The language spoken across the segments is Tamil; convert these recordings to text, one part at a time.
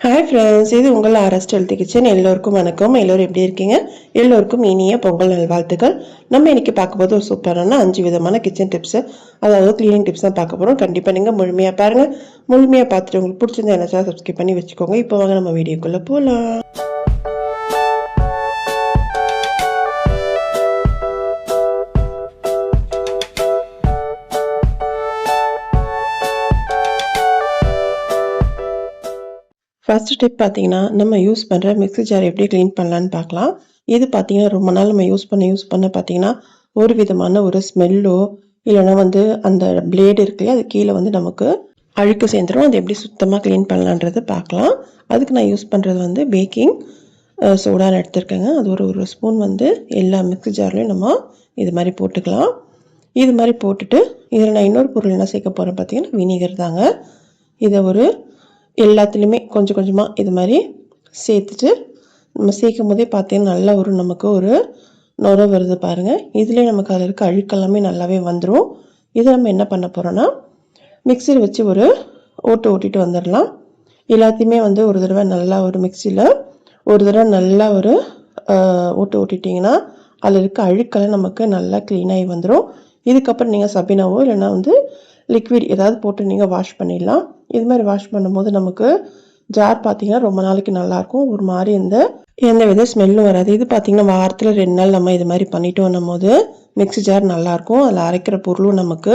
ஹாய் ஃப்ரெண்ட்ஸ், இது உங்கள் ஆர்எஸ்ட் ஹெல்த் கிச்சன். எல்லோருக்கும் வணக்கம். எல்லோரும் எப்படி இருக்கீங்க? எல்லோருக்கும் இனிய பொங்கல் நல்வாழ்த்துக்கள். நம்ம இன்னைக்கு பார்க்கும்போது ஒரு சூப்பரான 5 விதமான கிச்சன் டிப்ஸ், அதாவது கிளீனிங் டிப்ஸ் தான் பார்க்க போகிறோம். கண்டிப்பாக நீங்கள் முழுமையாக பாருங்கள். முழுமையாக பார்த்துட்டு உங்களுக்கு பிடிச்சிருந்தா என்ன சப்ஸ்கிரைப் பண்ணி வச்சுக்கோங்க. இப்போ வாங்க நம்ம வீடியோக்குள்ளே போகலாம். ஃபர்ஸ்ட் டிப் பார்த்தீங்கன்னா, நம்ம யூஸ் பண்ணுற மிக்ஸி ஜார் எப்படி க்ளீன் பண்ணலான்னு பார்க்கலாம். இது பார்த்தீங்கன்னா ரொம்ப நாள் நம்ம யூஸ் பண்ண பார்த்தீங்கன்னா ஒரு விதமான ஒரு ஸ்மெல்லோ இல்லைன்னா அந்த பிளேடு இருக்கு இல்லையா, அது கீழே நமக்கு அழுக்கு சேர்ந்துடும். அது எப்படி சுத்தமாக க்ளீன் பண்ணலான்றது பார்க்கலாம். அதுக்கு நான் யூஸ் பண்ணுறது பேக்கிங் சோடான்னு எடுத்துருக்கேங்க. அது ஒரு ஸ்பூன் எல்லா மிக்ஸி ஜார்லையும் நம்ம இது மாதிரி போட்டுக்கலாம். இது மாதிரி போட்டுட்டு இதில் நான் இன்னொரு பொருள் என்ன சேர்க்க போகிறேன் பார்த்தீங்கன்னா வினிகர் தாங்க. இதை எல்லாத்துலேயுமே கொஞ்சம் கொஞ்சமாக இது மாதிரி சேர்த்துட்டு நம்ம சேர்க்கும் போதே பார்த்தீங்கன்னா நல்லா நமக்கு ஒரு நுர வருது பாருங்கள். இதுலேயே நமக்கு அதில் இருக்க அழுக்கெல்லாமே நல்லாவே வந்துடும். இதை நம்ம என்ன பண்ண போகிறோன்னா மிக்சியில் வச்சு ஒரு ஓட்டிட்டு வந்துடலாம். எல்லாத்தையுமே ஒரு தடவை நல்லா மிக்சியில் ஒரு தடவை நல்லா ஓட்டிட்டிங்கன்னா அதில் இருக்க அழுக்கெல்லாம் நமக்கு நல்லா க்ளீனாகி வந்துடும். இதுக்கப்புறம் நீங்கள் சபினாவோ இல்லைன்னா லிக்விட் ஏதாவது போட்டு நீங்கள் வாஷ் பண்ணிடலாம். இது மாதிரி வாஷ் பண்ணும்போது நமக்கு ஜார் பார்த்தீங்கன்னா ரொம்ப நாளைக்கு நல்லாயிருக்கும். ஒரு மாதிரி எந்த வித ஸ்மெல்லும் வராது. இது பார்த்தீங்கன்னா வாரத்தில் 2 நாள் நம்ம இது மாதிரி பண்ணிட்டோம் போது மிக்ஸி ஜார் நல்லாயிருக்கும். அதில் அரைக்கிற பொருளும் நமக்கு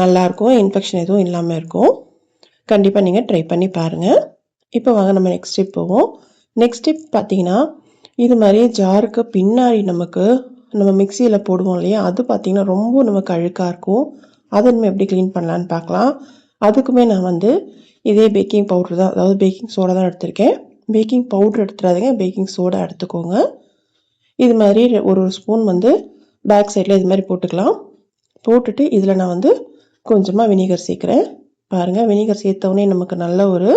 நல்லாயிருக்கும். இன்ஃபெக்ஷன் எதுவும் இல்லாமல் இருக்கும். கண்டிப்பாக நீங்கள் ட்ரை பண்ணி பாருங்கள். இப்போ வாங்க நம்ம நெக்ஸ்ட் ஸ்டெப் போவோம். நெக்ஸ்ட் ஸ்டெப் பார்த்தீங்கன்னா இது மாதிரி ஜாருக்கு பின்னாடி நம்ம மிக்சியில் போடுவோம் இல்லையா, அது பார்த்தீங்கன்னா ரொம்ப நமக்கு அழுக்காக இருக்கும். அதை நம்ம எப்படி க்ளீன் பண்ணலான்னு பார்க்கலாம். அதுக்குமே நான் இதே பேக்கிங் பவுட்ரு தான், அதாவது பேக்கிங் சோடா தான் எடுத்திருக்கேன். பேக்கிங் பவுட்ரு எடுத்துடாதீங்க, பேக்கிங் சோடா எடுத்துக்கோங்க. இது மாதிரி ஒரு ஸ்பூன் பேக் சைடில் இது மாதிரி போட்டுக்கலாம். போட்டுட்டு இதில் நான் கொஞ்சமாக வினிகர் சேர்க்குறேன். பாருங்கள், வினிகர் சேர்த்தவுடனே நமக்கு நல்ல ஒரு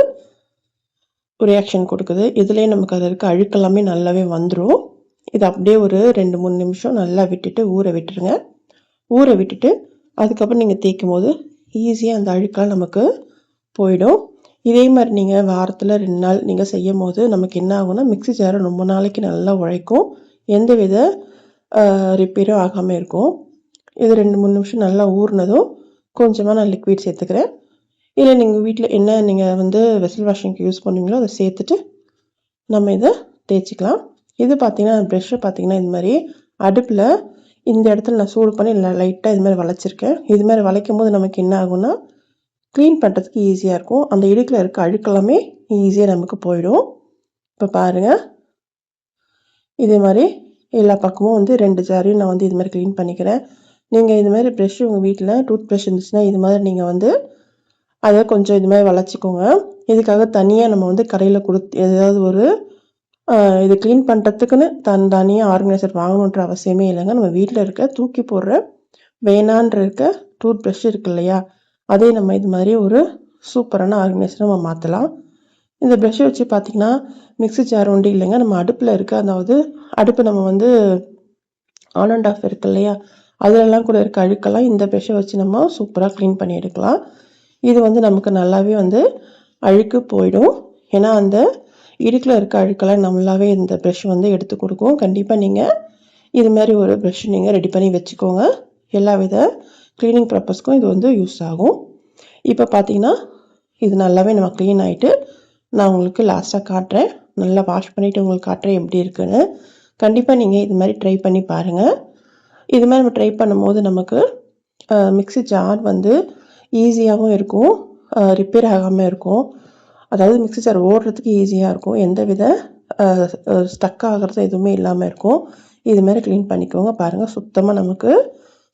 ரியாக்ஷன் கொடுக்குது. இதுலேயே நமக்கு அதில் இருக்க அழுக்கெல்லாமே நல்லாவே வந்துடும். இது அப்படியே ஒரு 2-3 நிமிஷம் நல்லா விட்டுட்டு ஊற விட்டுருங்க. ஊற விட்டுட்டு அதுக்கப்புறம் நீங்கள் தேய்க்கும் போது ஈஸியாக அந்த அழுக்கெல்லாம் நமக்கு போயிடும். இதே மாதிரி நீங்கள் வாரத்தில் 2 நாள் நீங்கள் செய்யும் போது நமக்கு என்ன ஆகும்னா மிக்ஸி ஜார் ரொம்ப நாளைக்கு நல்லா உழைக்கும். எந்த வித ரிப்பேரும் ஆகாமல் இருக்கும். இது 2-3 நிமிஷம் நல்லா ஊறினதும் கொஞ்சமாக நான் லிக்விட் சேர்த்துக்கிறேன். இல்லை நீங்கள் வீட்டில் என்ன நீங்கள் வெசல் வாஷிங்க்கு யூஸ் பண்ணுவீங்களோ அதை சேர்த்துட்டு நம்ம இதை தேய்ச்சிக்கலாம். இது பார்த்தீங்கன்னா ப்ரெஷ்ஷை பார்த்தீங்கன்னா இது மாதிரி அடுப்பில் இந்த இடத்துல நான் சூடு பண்ணி லைட்டாக இது மாதிரி வளைச்சிருக்கேன். இது மாதிரி வளைக்கும் போது நமக்கு என்ன ஆகும்னா க்ளீன் பண்ணுறதுக்கு ஈஸியாக இருக்கும். அந்த இடுக்கில் இருக்க அழுக்கெல்லாமே ஈஸியாக நமக்கு போயிடும். இப்போ பாருங்கள், இதே மாதிரி எல்லா பக்கமும் 2 ஜாரையும் நான் இது மாதிரி க்ளீன் பண்ணிக்கிறேன். நீங்கள் இது மாதிரி ப்ரெஷ் உங்கள் வீட்டில் டூத் ப்ரஷ் இருந்துச்சுன்னா இது மாதிரி நீங்கள் அதை கொஞ்சம் இது மாதிரி வளைச்சிக்கோங்க. இதுக்காக தனியாக நம்ம கடையில் கொடுத்து ஏதாவது இது க்ளீன் பண்ணுறதுக்குன்னு தனியாக ஆர்கனைசர் வாங்கணுன்ற அவசியமே இல்லைங்க. நம்ம வீட்டில் இருக்க தூக்கி போடுற வேணான்ற இருக்க டூத் ப்ரஷ் இருக்கு இல்லையா, அதே நம்ம இது மாதிரி ஒரு சூப்பரான ஆர்கனைசர் நம்ம மாற்றலாம். இந்த ப்ரஷ்ஷை வச்சு பார்த்திங்கன்னா மிக்ஸி ஜார் ஒண்டி இல்லைங்க, நம்ம அடுப்பில் இருக்க அதாவது அடுப்பு நம்ம ஆன் அண்ட் ஆஃப் இருக்கு இல்லையா, அதிலெல்லாம் கூட இருக்க அழுக்கெல்லாம் இந்த ப்ரஷ்ஷை வச்சு நம்ம சூப்பராக க்ளீன் பண்ணி எடுக்கலாம். இது நமக்கு நல்லாவே அழுக்கு போயிடும். ஏன்னா அந்த இடுக்கில் இருக்க அழுக்கெல்லாம் நல்லாவே இந்த ப்ரஷ் எடுத்து கொடுக்கும். கண்டிப்பாக நீங்கள் இது மாதிரி ஒரு ப்ரஷ் நீங்கள் ரெடி பண்ணி வச்சுக்கோங்க. எல்லா வித க்ளீனிங் பர்பஸ்க்கும் இது யூஸ் ஆகும். இப்போ பார்த்தீங்கன்னா இது நல்லாவே நம்ம க்ளீன் ஆகிட்டு நான் உங்களுக்கு லாஸ்ட்டாக காட்டுறேன். நல்லா வாஷ் பண்ணிவிட்டு உங்களுக்கு காட்டுறேன் எப்படி இருக்குன்னு. கண்டிப்பாக நீங்கள் இது மாதிரி ட்ரை பண்ணி பாருங்கள். இது மாதிரி நம்ம ட்ரை பண்ணும்போது நமக்கு மிக்ஸி ஜார் ஈஸியாகவும் இருக்கும், ரிப்பேர் ஆகாமல் இருக்கும். அதாவது மிக்ஸி ஜார் ஓடுறதுக்கு ஈஸியாக இருக்கும். எந்த வித ஸ்டக் ஆகிறது எதுவுமே இல்லாமல் இருக்கும். இது மாதிரி க்ளீன் பண்ணிக்கோங்க. பாருங்கள், சுத்தமாக நமக்கு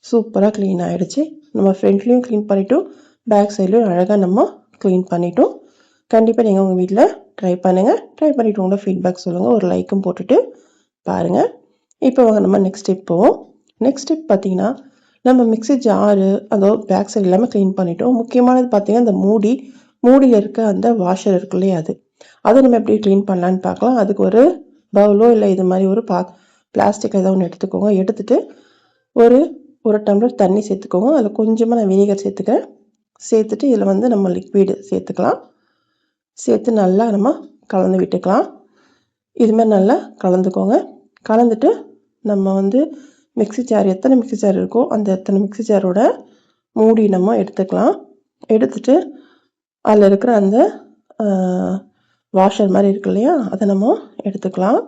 சூப்பராக க்ளீன் ஆகிடுச்சு. நம்ம ஃப்ரண்ட்லேயும் க்ளீன் பண்ணிட்டோம், பேக் சைட்லேயும் அழகாக நம்ம க்ளீன் பண்ணிட்டோம். கண்டிப்பாக நீங்கள் உங்கள் வீட்டில் ட்ரை பண்ணுங்கள். ட்ரை பண்ணிவிட்டு உங்களோட ஃபீட்பேக் சொல்லுங்கள். ஒரு லைக்கும் போட்டுட்டு பாருங்கள். இப்போ வாங்க நம்ம நெக்ஸ்ட் ஸ்டெப் போவோம். நெக்ஸ்ட் ஸ்டெப் பார்த்தீங்கன்னா நம்ம மிக்ஸி ஜாரு அதாவது பேக் சைடு எல்லாமே க்ளீன் பண்ணிட்டோம். முக்கியமானது பார்த்தீங்கன்னா அந்த மூடியில் இருக்க அந்த வாஷர் இருக்கு இல்லையா, அதை நம்ம எப்படி க்ளீன் பண்ணலான்னு பார்க்கலாம். அதுக்கு ஒரு பவுலோ இல்லை இது மாதிரி ஒரு பிளாஸ்டிக் ஏதாவது ஒன்று எடுத்துக்கோங்க. எடுத்துகிட்டு ஒரு டம்ளர் தண்ணி சேர்த்துக்கோங்க. அதில் கொஞ்சமாக நான் வினிகர் சேர்த்துக்கிறேன். சேர்த்துட்டு இதில் நம்ம லிக்விடு சேர்த்துக்கலாம். சேர்த்து நல்லா நம்ம கலந்து விட்டுக்கலாம். இதுமாதிரி நல்லா கலந்துக்கோங்க. கலந்துட்டு நம்ம வந்து மிக்ஸி ஜார் எத்தனை மிக்ஸி ஜார் இருக்கோ அந்த எத்தனை மிக்ஸி ஜாரோட மூடி நம்ம எடுத்துக்கலாம். எடுத்துட்டு அதில் இருக்கிற அந்த வாஷர் மாதிரி இருக்கு இல்லையா, அதை நம்ம எடுத்துக்கலாம்.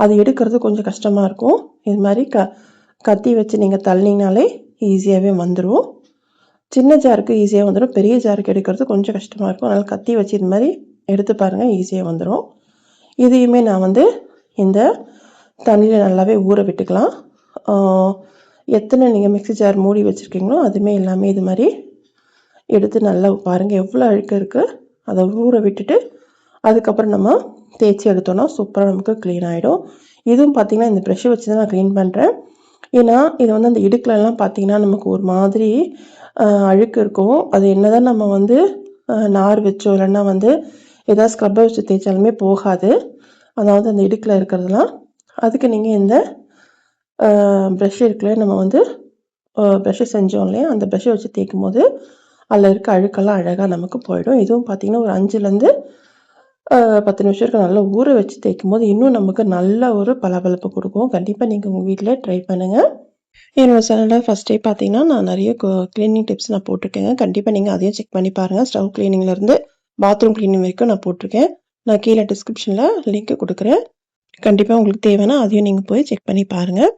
அது எடுக்கிறது கொஞ்சம் கஷ்டமாக இருக்கும். இது மாதிரி கத்தி வச்சு நீங்கள் தள்ளினாலே ஈஸியாகவே வந்துடும். சின்ன ஜாருக்கு ஈஸியாக வந்துடும், பெரிய ஜாருக்கு எடுக்கிறது கொஞ்சம் கஷ்டமாக இருக்கும். அதனால் கத்தி வச்சு இது மாதிரி எடுத்து பாருங்கள், ஈஸியாக வந்துடும். இதையுமே நான் வந்து இந்த தண்ணியில் நல்லாவே ஊற விட்டுக்கலாம். எத்தனை நீங்கள் மிக்ஸி ஜார் மூடி வச்சுருக்கீங்களோ அதுவுமே எல்லாமே இது மாதிரி எடுத்து நல்லா பாருங்கள் எவ்வளோ அழுக்கு இருக்குது. அதை ஊற விட்டுட்டு அதுக்கப்புறம் நம்ம தேய்ச்சி எடுத்தோன்னா சூப்பராக நமக்கு க்ளீன் ஆகிடும். இதுவும் பார்த்திங்கன்னா இந்த ப்ரெஷ்ஷை வச்சு தான் நான் க்ளீன் பண்ணுறேன். ஏன்னா இது வந்து அந்த இடுக்கிலலாம் பார்த்திங்கன்னா நமக்கு ஒரு மாதிரி அழுக்கு இருக்கும். அது என்ன தான் நம்ம வந்து நார் வச்சோ இல்லைன்னா வந்து ஏதாவது ஸ்க்ரப்பர் வச்சு தேய்ச்சாலுமே போகாது, அதாவது அந்த இடுக்கில் இருக்கிறதுலாம். அதுக்கு நீங்கள் இந்த ப்ரெஷ் இருக்குல்ல, நம்ம வந்து ப்ரெஷ்ஷை செஞ்சோம் இல்லையா, அந்த ப்ரெஷ்ஷை வச்சு தேய்க்கும் போது அதில் இருக்க அழுக்கெல்லாம் அழகாக நமக்கு போயிடும். இதுவும் பார்த்திங்கன்னா ஒரு 5லேருந்து 10 நிமிஷம் இருக்க நல்லா ஊற வச்சு தேய்க்கும் போது இன்னும் நமக்கு நல்ல ஒரு பளபளப்பு கொடுக்கும். கண்டிப்பாக நீங்கள் உங்கள் வீட்டில் ட்ரை பண்ணுங்கள். என்னோடய சேனலில் ஃபஸ்ட்டே பார்த்தீங்கன்னா நான் நிறைய க்ளீனிங் டிப்ஸ் நான் போட்டிருக்கேங்க. கண்டிப்பாக நீங்கள் அதையும் செக் பண்ணி பாருங்கள். ஸ்டவ் க்ளீனிங்லேருந்து பாத்ரூம் க்ளீனிங் வரைக்கும் நான் போட்டிருக்கேன். நான் கீழே டிஸ்கிரிப்ஷனில் லிங்க் கொடுக்குறேன். கண்டிப்பாக உங்களுக்கு தேவைன்னா அதையும் நீங்கள் போய் செக் பண்ணி பாருங்கள்.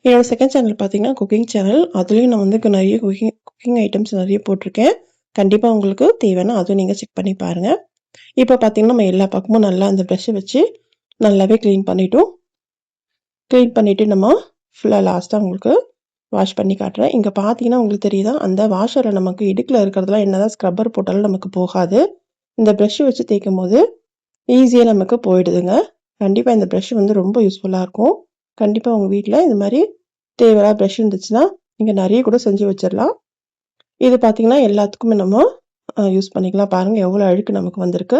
என்னோடய செகண்ட் சேனல் பார்த்தீங்கன்னா குக்கிங் சேனல். அதுலேயும் நான் வந்து நிறைய குக்கிங் ஐட்டம்ஸ் நிறைய போட்டிருக்கேன். கண்டிப்பாக உங்களுக்கு தேவைன்னா அதுவும் நீங்கள் செக் பண்ணி பாருங்கள். இப்போ பார்த்தீங்கன்னா நம்ம எல்லா பக்கமும் நல்லா அந்த ப்ரெஷ்ஷை வச்சு நல்லாவே க்ளீன் பண்ணிவிட்டு நம்ம ஃபுல்லாக லாஸ்ட்டாக உங்களுக்கு வாஷ் பண்ணி காட்டுறேன். இங்கே பார்த்தீங்கன்னா உங்களுக்கு தெரியுதா, அந்த வாஷரில் நமக்கு இடுக்கில் இருக்கிறதுலாம் என்ன தான் ஸ்க்ரப்பர் போட்டாலும் நமக்கு போகாது. இந்த ப்ரெஷ்ஷை வச்சு தேய்க்கும் போது ஈஸியாக நமக்கு போயிடுதுங்க. கண்டிப்பாக இந்த ப்ரெஷ் வந்து ரொம்ப யூஸ்ஃபுல்லாக இருக்கும். கண்டிப்பாக உங்கள் வீட்டில் இது மாதிரி தேவையான ப்ரெஷ் இருந்துச்சுன்னா நீங்கள் நிறைய கூட செஞ்சு வச்சிடலாம். இது பார்த்திங்கன்னா எல்லாத்துக்குமே நம்ம யூஸ் பண்ணிக்கலாம். பாருங்கள் எவ்வளோ அழுக்கு நமக்கு வந்திருக்கு.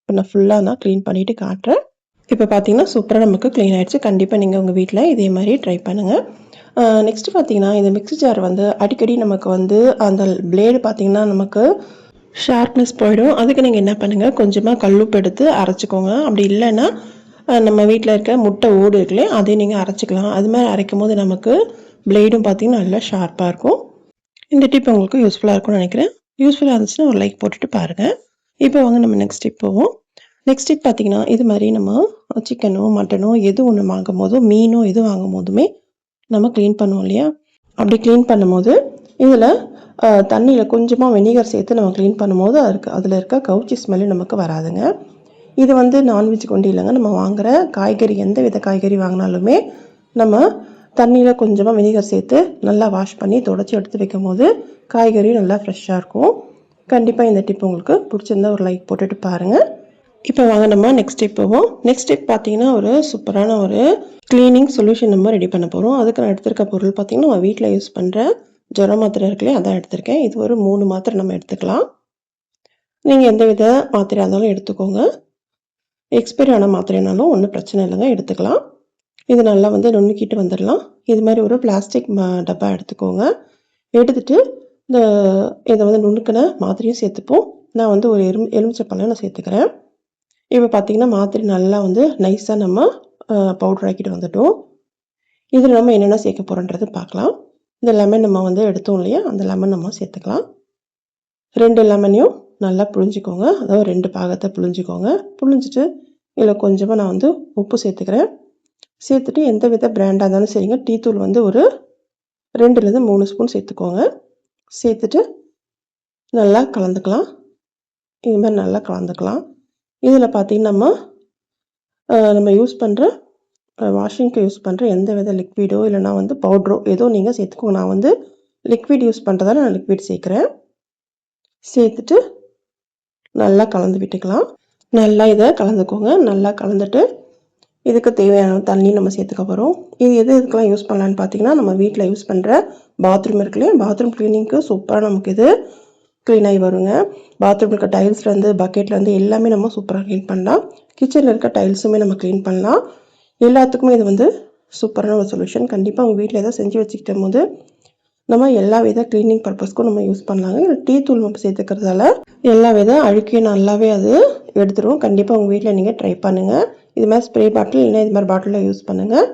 இப்போ நான் ஃபுல்லாக நான் க்ளீன் பண்ணிவிட்டு காட்டுறேன். இப்போ பார்த்தீங்கன்னா சூப்பராக நமக்கு க்ளீன் ஆகிடுச்சு. கண்டிப்பாக நீங்கள் உங்கள் வீட்டில் இதே மாதிரி ட்ரை பண்ணுங்கள். நெக்ஸ்ட்டு பார்த்தீங்கன்னா இந்த மிக்ஸி ஜார் வந்து அடிக்கடி நமக்கு வந்து அந்த பிளேடு பார்த்திங்கன்னா நமக்கு ஷார்ப்னஸ் போயிடும். அதுக்கு நீங்கள் என்ன பண்ணுங்கள், கொஞ்சமாக கல்லுப்பு எடுத்து அரைச்சிக்கோங்க. அப்படி இல்லைன்னா நம்ம வீட்டில் இருக்க முட்டை ஓடு இருக்குல்லையே அதையும் நீங்கள் அரைச்சிக்கலாம். அது மாதிரி அரைக்கும் போது நமக்கு பிளேடும் பார்த்திங்கன்னா நல்லா ஷார்ப்பாக இருக்கும். இந்த டிப் உங்களுக்கு யூஸ்ஃபுல்லாக இருக்கும்னு நினைக்கிறேன். யூஸ்ஃபுல்லாக இருந்துச்சுன்னா ஒரு லைக் போட்டுட்டு பாருங்கள். இப்போ வாங்க நம்ம நெக்ஸ்ட் டிப் போவோம். நெக்ஸ்ட் டிப் பார்த்திங்கன்னா இது மாதிரி நம்ம சிக்கனோ மட்டனோ எது ஒன்று வாங்கும் போதோ மீனோ எது வாங்கும் போதுமே நம்ம க்ளீன் பண்ணுவோம் இல்லையா, அப்படி க்ளீன் பண்ணும்போது இதில் தண்ணியில் கொஞ்சமாக வெனிகர் சேர்த்து நம்ம க்ளீன் பண்ணும்போது அதில் இருக்க கவுச்சி ஸ்மெல்லு நமக்கு வராதுங்க. இது வந்து நான்வெஜ் கொண்டு இல்லைங்க, நம்ம வாங்குகிற காய்கறி எந்த வித காய்கறி வாங்கினாலுமே நம்ம தண்ணியில் கொஞ்சமாக வெனிகர் சேர்த்து நல்லா வாஷ் பண்ணி தொடச்சி எடுத்து வைக்கும் போது காய்கறி நல்லா ஃப்ரெஷ்ஷாக இருக்கும். கண்டிப்பாக இந்த டிப் உங்களுக்கு பிடிச்சிருந்தா ஒரு லைக் போட்டுட்டு பாருங்கள். இப்போ வாங்க நம்ம நெக்ஸ்ட் டிப் போவோம். நெக்ஸ்ட் டிப் பார்த்தீங்கன்னா ஒரு சூப்பரான ஒரு க்ளீனிங் சொல்யூஷன் நம்ம ரெடி பண்ண போகிறோம். அதுக்கு நான் எடுத்திருக்க பொருள் பார்த்தீங்கன்னா நம்ம வீட்டில் யூஸ் பண்ணுற ஜுர மாத்திரை இருக்குல்லையே அதான் எடுத்திருக்கேன். இது ஒரு 3 மாத்திரை நம்ம எடுத்துக்கலாம். நீங்கள் எந்த வித மாத்திரையாக இருந்தாலும் எடுத்துக்கோங்க. எக்ஸ்பைரி ஆன மாத்திரைனாலும் ஒன்றும் பிரச்சனை இல்லைங்க, எடுத்துக்கலாம். இது நல்லா வந்து நுணுக்கிட்டு வந்துடலாம். இது மாதிரி ஒரு பிளாஸ்டிக் டப்பா எடுத்துக்கோங்க. எடுத்துகிட்டு இதை வந்து நுணுக்கின மாத்திரையும் சேர்த்துப்போம். நான் வந்து ஒரு எலுமிச்சப்பழம் நான் சேர்த்துக்கிறேன். இப்போ பார்த்திங்கன்னா மாத்திரை நல்லா வந்து நைஸாக நம்ம பவுடர் ஆக்கிட்டு வந்துட்டோம். இதில் நம்ம என்னென்ன சேர்க்க போகிறோன்றது பார்க்கலாம். இந்த லெமன் நம்ம வந்து எடுத்தோம் இல்லையா, அந்த லெமன் நம்ம சேர்த்துக்கலாம். 2 லெமனையும் நல்லா புழிஞ்சிக்கோங்க. அதாவது 2 பாகத்தை புழிஞ்சிக்கோங்க. புழிஞ்சிட்டு இதில் கொஞ்சமாக நான் வந்து உப்பு சேர்த்துக்கிறேன். சேர்த்துட்டு எந்த வித பிராண்டாக இருந்தாலும் சரிங்க, டீ தூள் வந்து ஒரு 2லேருந்து 3 ஸ்பூன் சேர்த்துக்கோங்க. சேர்த்துட்டு நல்லா கலந்துக்கலாம். இது மாதிரி நல்லா கலந்துக்கலாம். இதில் பார்த்திங்கன்னா நம்ம யூஸ் பண்ணுற வாஷிங்க்கு யூஸ் பண்ணுற எந்த வித லிக்விடோ இல்லைனா வந்து பவுட்ரோ ஏதோ நீங்கள் சேர்த்துக்கோங்க. நான் வந்து லிக்விட் யூஸ் பண்ணுறதால நான் லிக்விட் சேர்க்குறேன். சேர்த்துட்டு நல்லா கலந்து விட்டுக்கலாம். நல்லா இதை கலந்துக்கோங்க. நல்லா கலந்துட்டு இதுக்கு தேவையான தண்ணி நம்ம சேர்த்துக்க போகிறோம். இது இதுக்கெல்லாம் யூஸ் பண்ணலான்னு பார்த்தீங்கன்னா நம்ம வீட்டில் யூஸ் பண்ணுற பாத்ரூம் இருக்குல்லையே, பாத்ரூம் க்ளீனிங்க்கு சூப்பராக நமக்கு இது க்ளீன் ஆகி வருங்க. பாத்ரூமில் இருக்க டைல்ஸ்லேருந்து பக்கெட்லேருந்து எல்லாமே நம்ம சூப்பராக க்ளீன் பண்ணலாம். கிச்சனில் இருக்க டைல்ஸுமே நம்ம க்ளீன் பண்ணலாம். எல்லாத்துக்குமே இது வந்து சூப்பரான ஒரு சொல்யூஷன். கண்டிப்பாக உங்கள் வீட்டில் ஏதோ செஞ்சு வச்சுக்கிட்ட போது நம்ம எல்லா வித க்ளீனிங் பர்பஸ்க்கும் நம்ம யூஸ் பண்ணலாங்க. இதில் டீ தூள் நம்ம சேர்த்துக்கிறதால எல்லா வித அழுக்கையும் நல்லாவே அது எடுத்துரும். கண்டிப்பாக உங்கள் வீட்டில் நீங்கள் ட்ரை பண்ணுங்கள். இது மாதிரி ஸ்ப்ரே பாட்டில் இல்லைன்னா இது மாதிரி பாட்டிலில் யூஸ் பண்ணுங்கள்.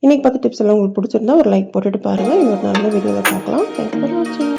இன்றைக்கி பார்த்த டிப்ஸ் எல்லாம் உங்களுக்கு பிடிச்சிருந்தா ஒரு லைக் போட்டுட்டு பாருங்கள். இன்னொரு நல்ல வீடியோவில் பார்க்கலாம். தேங்க்ஸ் ஃபார் வாட்சிங்.